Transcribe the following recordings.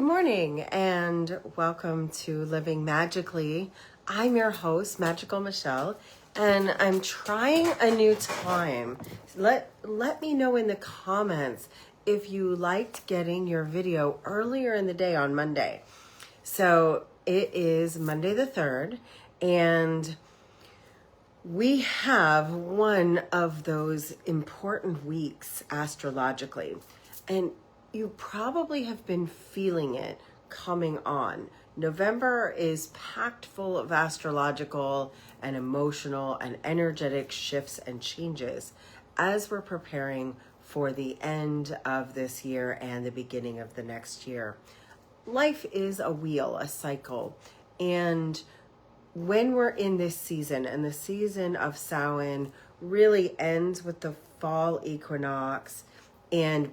morning and welcome to Living Magically. I'm your host, Magical Michelle, and I'm trying a new time. Let me know in the comments if you liked getting your video earlier in the day on Monday. So it is Monday the 3rd, and we have one of those important weeks astrologically. And you probably have been feeling it coming on. November is packed full of astrological and emotional and energetic shifts and changes as we're preparing for the end of this year and the beginning of the next year. Life is a wheel, a cycle, and when we're in this season, and the season of Samhain really ends with the fall equinox and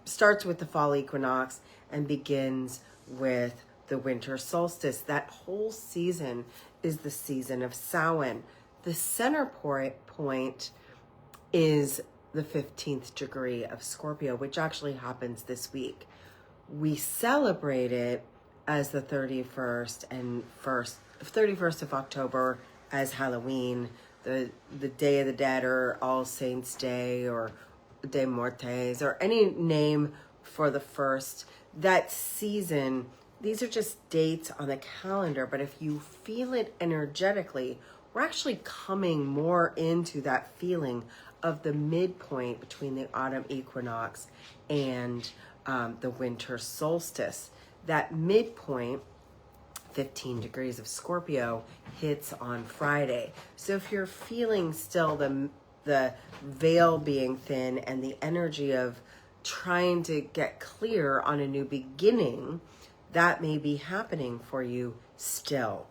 starts with the fall equinox and begins with the winter solstice. That whole season is the season of Samhain. The center point is the 15th degree of Scorpio, which actually happens this week. We celebrate it as the 31st of October as Halloween, the Day of the Dead, or All Saints Day, or De Muertes, or any name for the first. That season, these are just dates on the calendar, but if you feel it energetically, we're actually coming more into that feeling of the midpoint between the autumn equinox and the winter solstice. That midpoint, 15 degrees of Scorpio, hits on Friday. So if you're feeling still the veil being thin and the energy of trying to get clear on a new beginning, that may be happening for you still.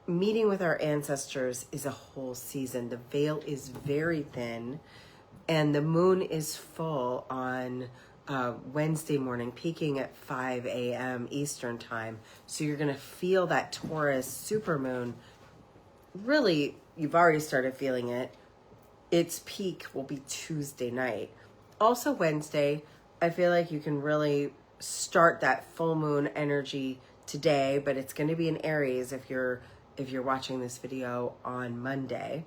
Meeting with our ancestors is a whole season. The veil is very thin, and the moon is full on Wednesday morning, peaking at 5 a.m. Eastern time. So you're going to feel that Taurus supermoon. Really, you've already started feeling it. Its peak will be Tuesday night. Also Wednesday, I feel like you can really start that full moon energy today, but it's going to be in Aries if you're watching this video on Monday.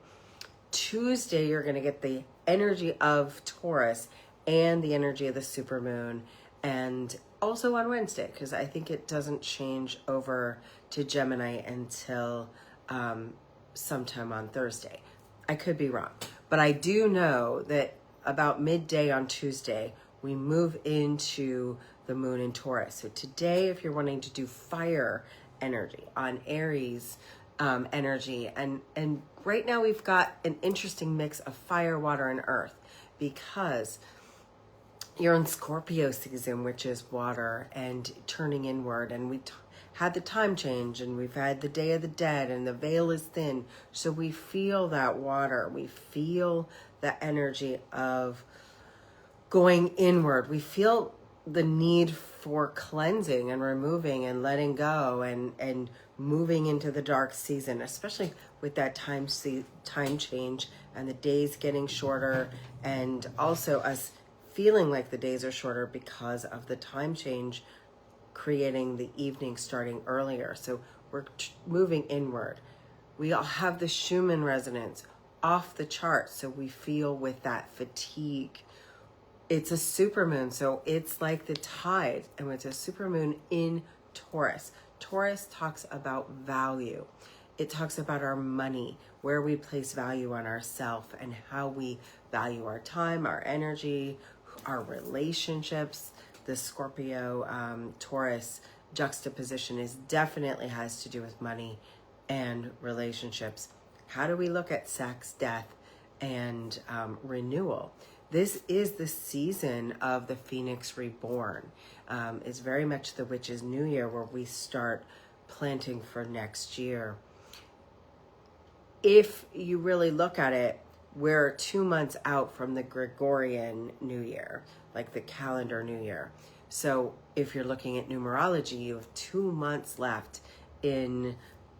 Tuesday, you're going to get the energy of Taurus and the energy of the supermoon, and also on Wednesday, because I think it doesn't change over to Gemini until sometime on Thursday. I could be wrong, but I do know that about midday on Tuesday, we move into the moon in Taurus. So today, if you're wanting to do fire energy on Aries energy, and right now we've got an interesting mix of fire, water, and earth, because you're in Scorpio season, which is water and turning inward, and we had the time change, and we've had the Day of the Dead, and the veil is thin, so we feel that water. We feel the energy of going inward. We feel the need for cleansing and removing and letting go and moving into the dark season, especially with that time change and the days getting shorter, and also us feeling like the days are shorter because of the time change, creating the evening starting earlier. So we're moving inward. We all have the Schumann resonance off the chart, so we feel with that fatigue. It's a supermoon, so it's like the tide, and it's a supermoon in Taurus. Taurus talks about value. It talks about our money, where we place value on ourselves, and how we value our time, our energy, our relationships. The Scorpio Taurus juxtaposition definitely has to do with money and relationships. How do we look at sex, death, and renewal? This is the season of the Phoenix Reborn. It's very much the Witch's New Year, where we start planting for next year. If you really look at it, we're 2 months out from the Gregorian New Year, like the calendar New Year. So if you're looking at numerology, you have 2 months left in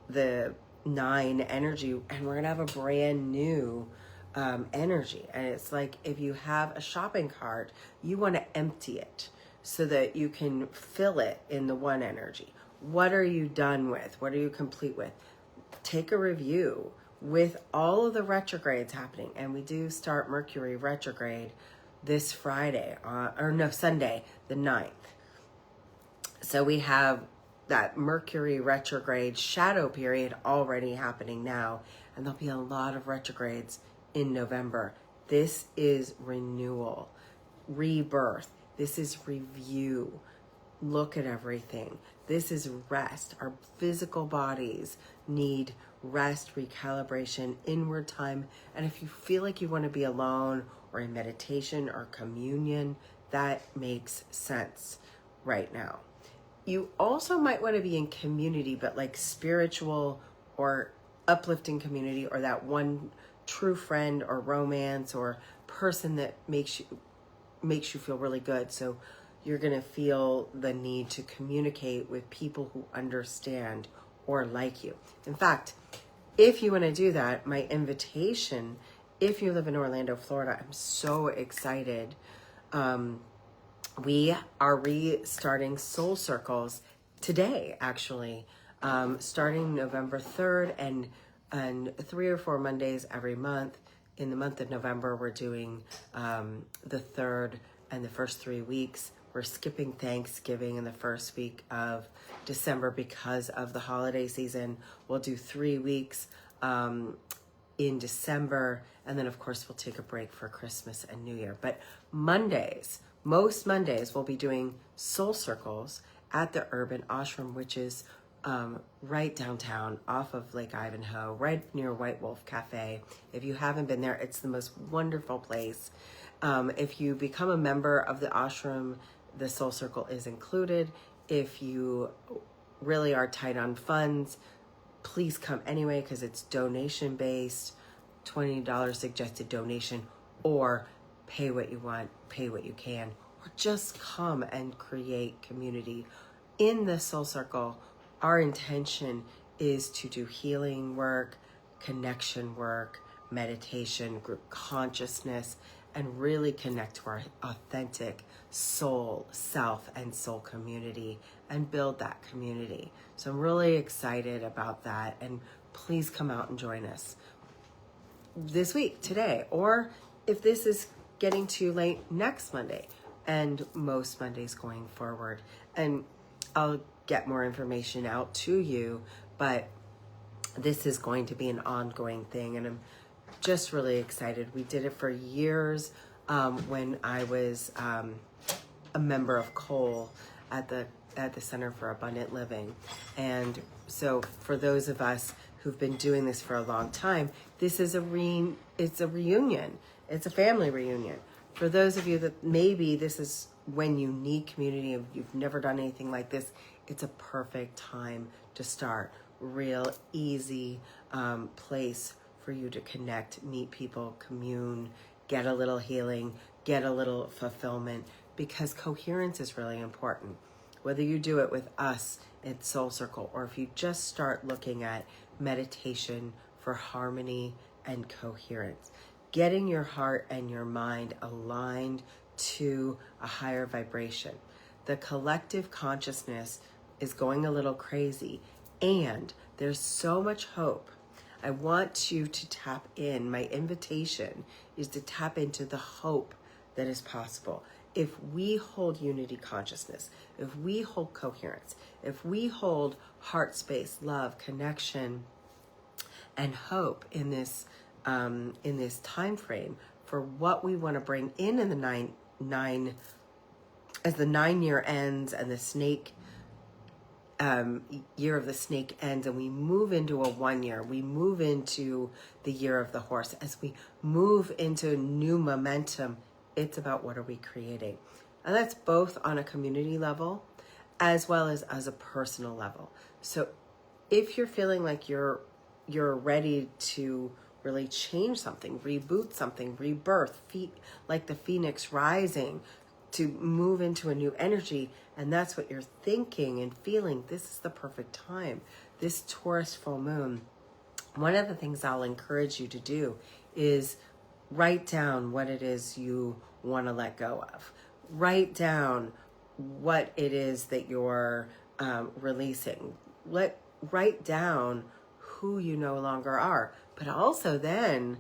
the 9 energy, and we're going to have a brand new energy. And it's like if you have a shopping cart, you want to empty it so that you can fill it in the one energy. What are you done with? What are you complete with? Take a review with all of the retrogrades happening. And we do start Mercury retrograde this Friday, Sunday, the 9th. So we have that Mercury retrograde shadow period already happening now. And there'll be a lot of retrogrades in November. This is renewal, rebirth. This is review. Look at everything. This is rest. Our physical bodies need rest, recalibration, inward time. And if you feel like you want to be alone or in meditation or communion, that makes sense right now. You also might want to be in community, but like spiritual or uplifting community, or that one true friend or romance or person that makes you feel really good. So you're going to feel the need to communicate with people who understand or like you. In fact, if you want to do that, my invitation, if you live in Orlando, Florida, I'm so excited. We are restarting Soul Circles today, actually, starting November 3rd and 3 or 4 Mondays every month. In the month of November, we're doing the 3rd and the first 3 weeks. We're skipping Thanksgiving in the first week of December because of the holiday season. We'll do 3 weeks in December, and then of course we'll take a break for Christmas and New Year. But most Mondays, we'll be doing Soul Circles at the Urban Ashram, which is right downtown off of Lake Ivanhoe, right near White Wolf Cafe. If you haven't been there, it's the most wonderful place. If you become a member of the ashram, the Soul Circle is included. If you really are tight on funds, please come anyway, because it's donation based, $20 suggested donation, or pay what you want, pay what you can, or just come and create community. In the Soul Circle, our intention is to do healing work, connection work, meditation, group consciousness, and really connect to our authentic soul, self, and soul community, and build that community. So I'm really excited about that, and please come out and join us this week, today, or if this is getting too late, next Monday, and most Mondays going forward. And I'll get more information out to you, but this is going to be an ongoing thing, and I'm just really excited. We did it for years when I was a member of COLE at the Center for Abundant Living. And so for those of us who've been doing this for a long time, this is it's a reunion. It's a family reunion. For those of you that maybe this is when you need community and you've never done anything like this, it's a perfect time to start. Real easy place for you to connect, meet people, commune, get a little healing, get a little fulfillment, because coherence is really important. Whether you do it with us at Soul Circle, or if you just start looking at meditation for harmony and coherence, getting your heart and your mind aligned to a higher vibration. The collective consciousness is going a little crazy, and there's so much hope. I want you to tap in. My invitation is to tap into the hope that is possible. If we hold unity consciousness, if we hold coherence, if we hold heart space, love, connection, and hope in this time frame for what we want to bring in the nine as the 9 year ends and the snake year of the snake ends, and we move into a 1 year, we move into the year of the horse. As we move into new momentum, it's about what are we creating. And that's both on a community level as well as a personal level. So if you're feeling like you're ready to really change something, reboot something, rebirth, like the phoenix rising, to move into a new energy, and that's what you're thinking and feeling, this is the perfect time. This Taurus full moon, one of the things I'll encourage you to do is Write down what it is you want to let go of. Write down what it is that you're releasing. Write down who you no longer are, but also then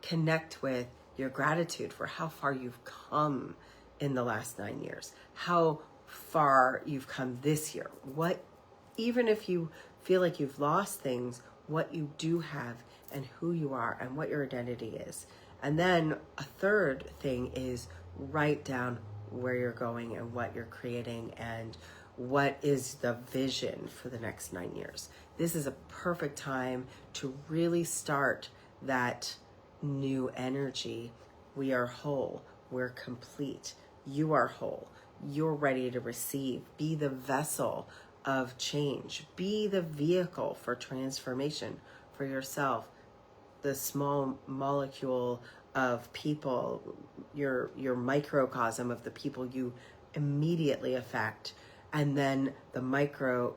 connect with your gratitude for how far you've come in the last 9 years, how far you've come this year. What, even if you feel like you've lost things, what you do have and who you are and what your identity is. And then a third thing is write down where you're going and what you're creating and what is the vision for the next 9 years. This is a perfect time to really start that new energy. We are whole. We're complete. You are whole. You're ready to receive. Be the vessel of change. Be the vehicle for transformation for yourself. The small molecule of people, your microcosm of the people you immediately affect, and then the macrocosm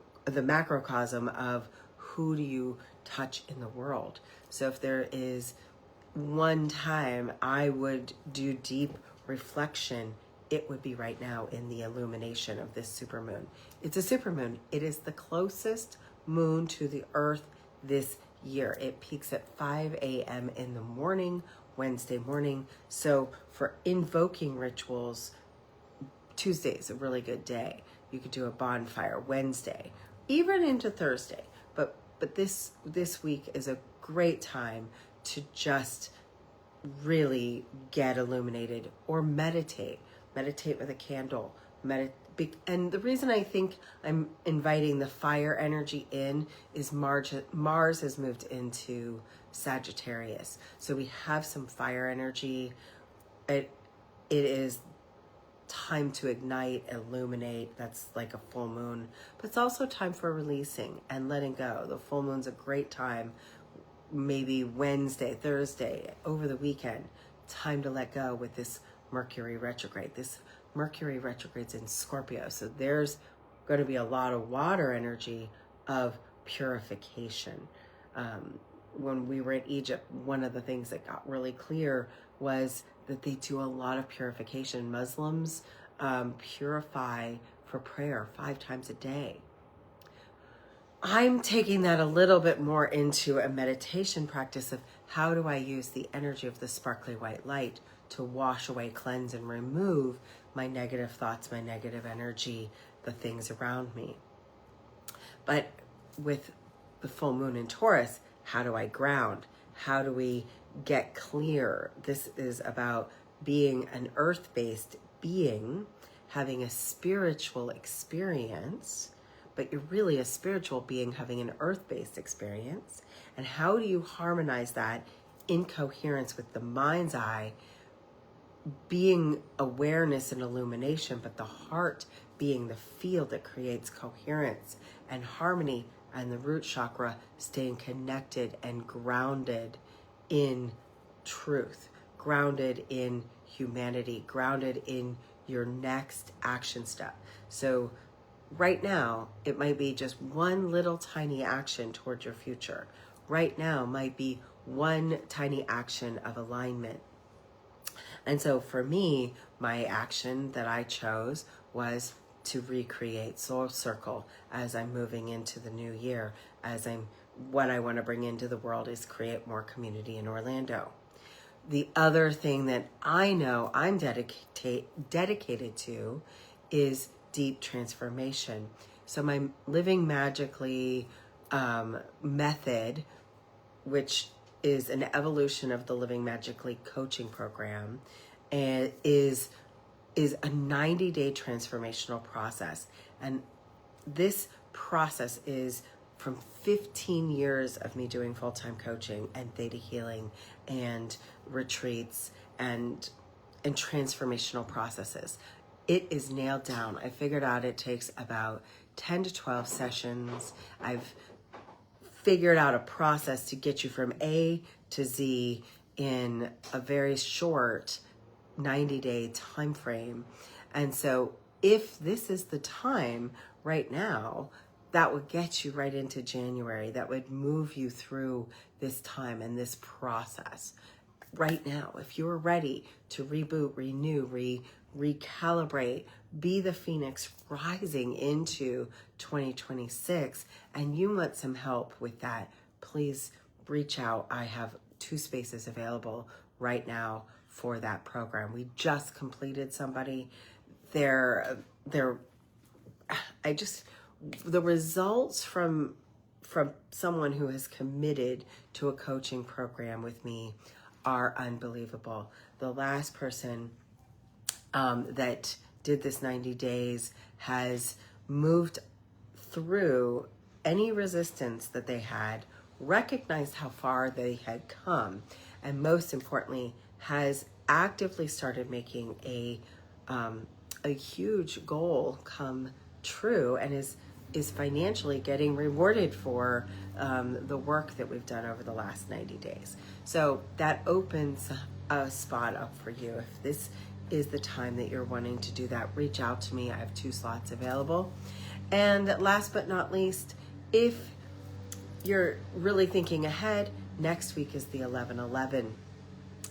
of who do you touch in the world. So if there is one time I would do deep reflection, it would be right now in the illumination of this supermoon. It's a supermoon. It is the closest moon to the earth this year. It peaks at 5 a.m. in the morning, Wednesday morning. So for invoking rituals, Tuesday is a really good day. You could do a bonfire Wednesday, even into Thursday. But this week is a great time to just really get illuminated or meditate with a candle. And the reason I think I'm inviting the fire energy in is Mars has moved into Sagittarius. So we have some fire energy. It is time to ignite, illuminate. That's like a full moon, but it's also time for releasing and letting go. The full moon's a great time, maybe Wednesday, Thursday, over the weekend, time to let go with this Mercury retrograde. This Mercury retrograde's in Scorpio, so there's going to be a lot of water energy of purification. When we were in Egypt, one of the things that got really clear was that they do a lot of purification. Muslims purify for prayer 5 times a day. I'm taking that a little bit more into a meditation practice of how do I use the energy of the sparkly white light to wash away, cleanse, and remove my negative thoughts, my negative energy, the things around me. But with the full moon in Taurus, how do I ground? How do we get clear? This is about being an earth-based being, having a spiritual experience, but you're really a spiritual being having an earth-based experience. And how do you harmonize that in coherence with the mind's eye, being awareness and illumination, but the heart being the field that creates coherence and harmony, and the root chakra staying connected and grounded in truth, grounded in humanity, grounded in your next action step. So right now, it might be just one little tiny action towards your future. Right now might be one tiny action of alignment. And so for me, my action that I chose was to recreate Soul Circle as I'm moving into the new year, what I want to bring into the world is create more community in Orlando. The other thing that I know I'm dedicated to is deep transformation. So my Living Magically method, which is an evolution of the Living Magically coaching program, and is a 90-day transformational process. And this process is from 15 years of me doing full-time coaching and theta healing and retreats and transformational processes. It is nailed down. I figured out it takes about 10 to 12 sessions. I've figured out a process to get you from A to Z in a very short 90-day time frame. And so if this is the time right now, that would get you right into January. That would move you through this time and this process. right now. If you're ready to reboot, renew, recalibrate, be the phoenix rising into 2026, and you want some help with that, please reach out. I have 2 spaces available right now for that program. We just completed somebody. The results from someone who has committed to a coaching program with me are unbelievable. The last person that did this 90 days has moved through any resistance that they had, recognized how far they had come, and most importantly, has actively started making a huge goal come true, and is financially getting rewarded for the work that we've done over the last 90 days. So that opens a spot up for you. If this is the time that you're wanting to do that, reach out to me. I have 2 slots available. And last but not least, if you're really thinking ahead, next week is the 11/11.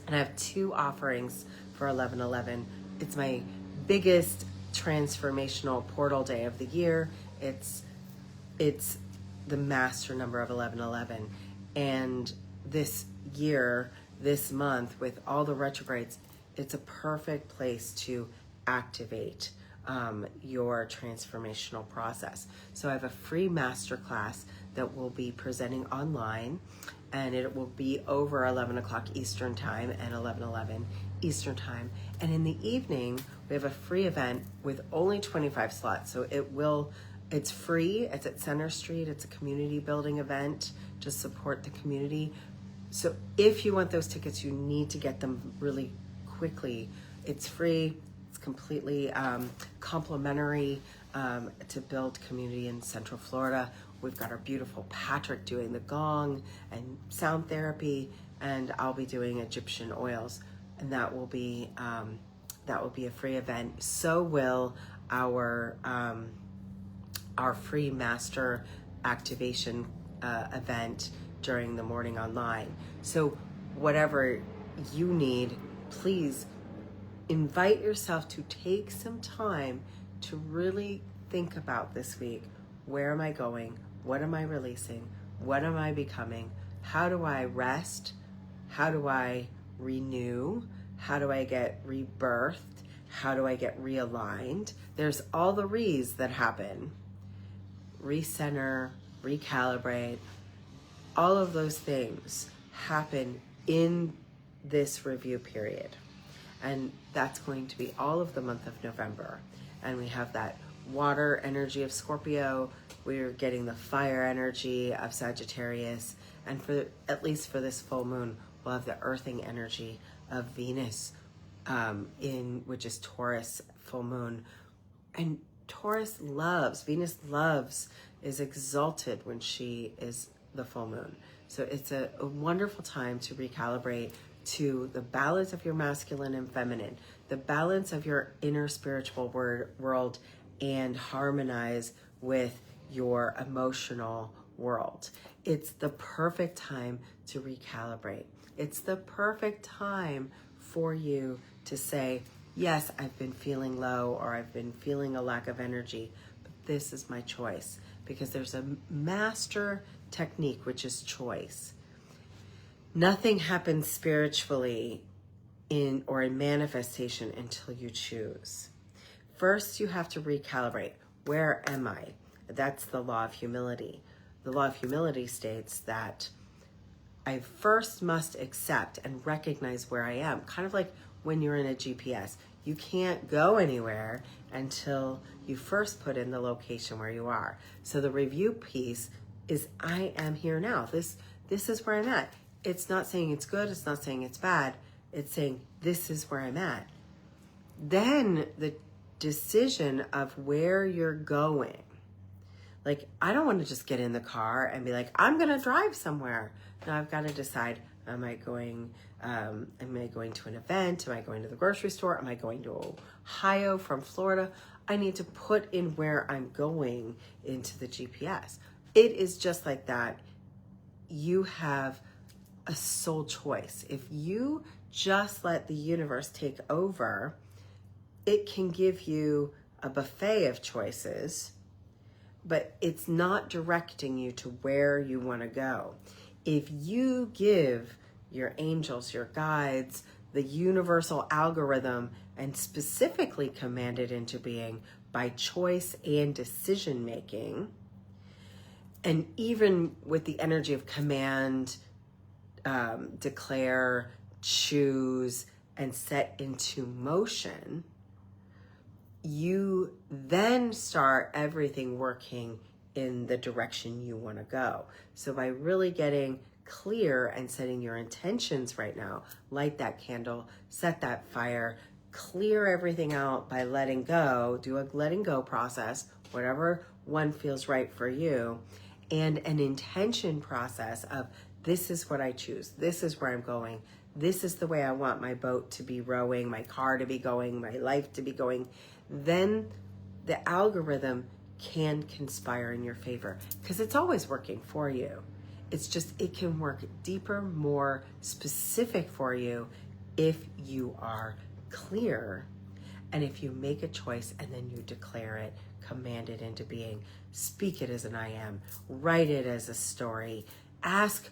And I have 2 offerings for 11/11. It's my biggest transformational portal day of the year. It's the master number of 11/11. And this year, this month, with all the retrogrades, it's a perfect place to activate your transformational process. So I have a free masterclass that will be presenting online, and it will be over 11 o'clock Eastern time and 11/11 Eastern time. And in the evening, we have a free event with only 25 slots. So it's free. It's at Center Street. It's a community building event to support the community. So if you want those tickets, you need to get them really quickly. It's free. It's completely complimentary to build community in Central Florida. We've got our beautiful Patrick doing the gong and sound therapy, and I'll be doing Egyptian oils, and that will be a free event. So will our free master activation event during the morning online. So whatever you need, please invite yourself to take some time to really think about this week. Where am I going? What am I releasing? What am I becoming? How do I rest? How do I renew? How do I get rebirthed? How do I get realigned? There's all the re's that happen. Recenter, recalibrate, all of those things happen in this review period. And that's going to be all of the month of November. And we have that water energy of Scorpio. We're getting the fire energy of Sagittarius. And at least for this full moon, we'll have the earthing energy of Venus, which is Taurus full moon. And Venus is exalted when she is the full moon. So it's a wonderful time to recalibrate to the balance of your masculine and feminine, the balance of your inner spiritual world, and harmonize with your emotional world. It's the perfect time to recalibrate. It's the perfect time for you to say, yes, I've been feeling low, or I've been feeling a lack of energy, but this is my choice, because there's a master technique, which is choice. Nothing happens spiritually in manifestation until you choose. First, you have to recalibrate. Where am I? That's the law of humility. The law of humility states that I first must accept and recognize where I am. Kind of like when you're in a GPS. You can't go anywhere until you first put in the location where you are. So the review piece is, I am here now. This is where I'm at. It's not saying it's good. It's not saying it's bad. It's saying this is where I'm at. Then the decision of where you're going. Like, I don't want to just get in the car and be like, I'm going to drive somewhere. No, I've got to decide, am I going to an event? Am I going to the grocery store? Am I going to Ohio from Florida? I need to put in where I'm going into the GPS. It is just like that. You have a sole choice. If you just let the universe take over, it can give you a buffet of choices, but it's not directing you to where you want to go. If you give your angels, your guides, the universal algorithm, and specifically command it into being by choice and decision making, and even with the energy of command, declare, choose, and set into motion, you then start everything working in the direction you want to go. So by really getting clear and setting your intentions right now, light that candle, set that fire, clear everything out by letting go, do a letting go process, whatever one feels right for you, and an intention process of this is what I choose, this is where I'm going, this is the way I want my boat to be rowing, my car to be going, my life to be going, then the algorithm can conspire in your favor because it's always working for you. It's just, it can work deeper, more specific for you if you are clear. And if you make a choice and then you declare it, command it into being, speak it as an I am, write it as a story, ask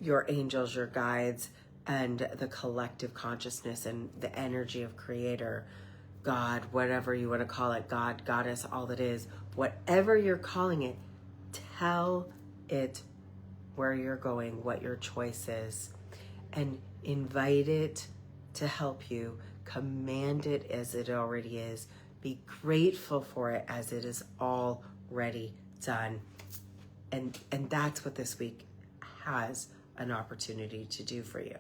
your angels, your guides, and the collective consciousness and the energy of creator, God, whatever you want to call it, God, goddess, all that is, whatever you're calling it, tell it where you're going, what your choice is, and invite it to help you. Command it as it already is. Be grateful for it as it is already done. And that's what this week has an opportunity to do for you.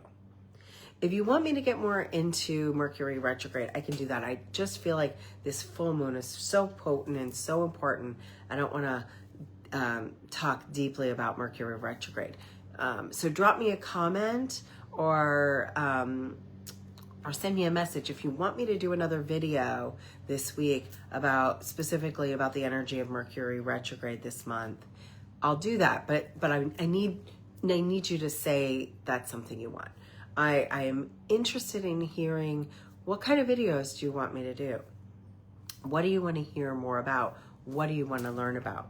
If you want me to get more into Mercury retrograde, I can do that. I just feel like this full moon is so potent and so important. I don't want to talk deeply about Mercury retrograde. So drop me a comment or send me a message if you want me to do another video this week about specifically about the energy of Mercury retrograde this month. I'll do that, but I need you to say that's something you want. I am interested in hearing what kind of videos do you want me to do? What do you want to hear more about? What do you want to learn about?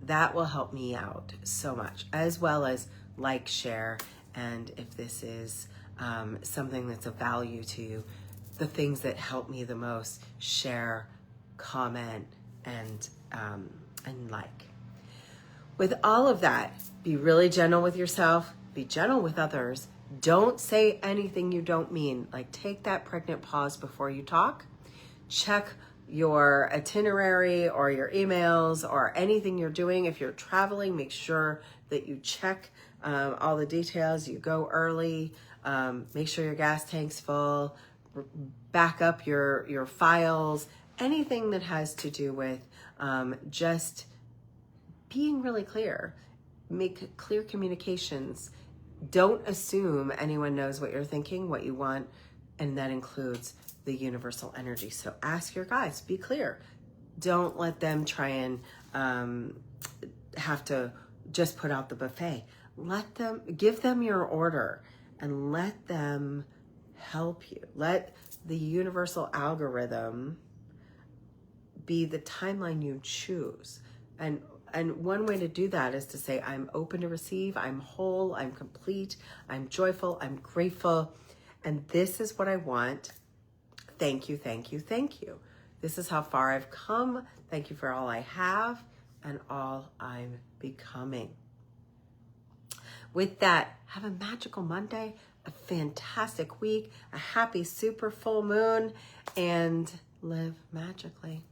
That will help me out so much, as well as like, share, and if this is something that's of value to you, the things that help me the most, share, comment, and like. With all of that, be really gentle with yourself, be gentle with others. Don't say anything you don't mean. Like, take that pregnant pause before you talk. Check your itinerary or your emails or anything you're doing. If you're traveling, make sure that you check all the details. You go early. Make sure your gas tank's full. Back up your files. Anything that has to do with just being really clear. Make clear communications. Don't assume anyone knows what you're thinking, what you want, and that includes the universal energy. So ask your guides, be clear. Don't let them try and have to just put out the buffet. Give them your order and let them help you. Let the universal algorithm be the timeline you choose. And one way to do that is to say, I'm open to receive, I'm whole, I'm complete, I'm joyful, I'm grateful, and this is what I want. Thank you, thank you, thank you. This is how far I've come. Thank you for all I have and all I'm becoming. With that, have a magical Monday, a fantastic week, a happy super full moon, and live magically.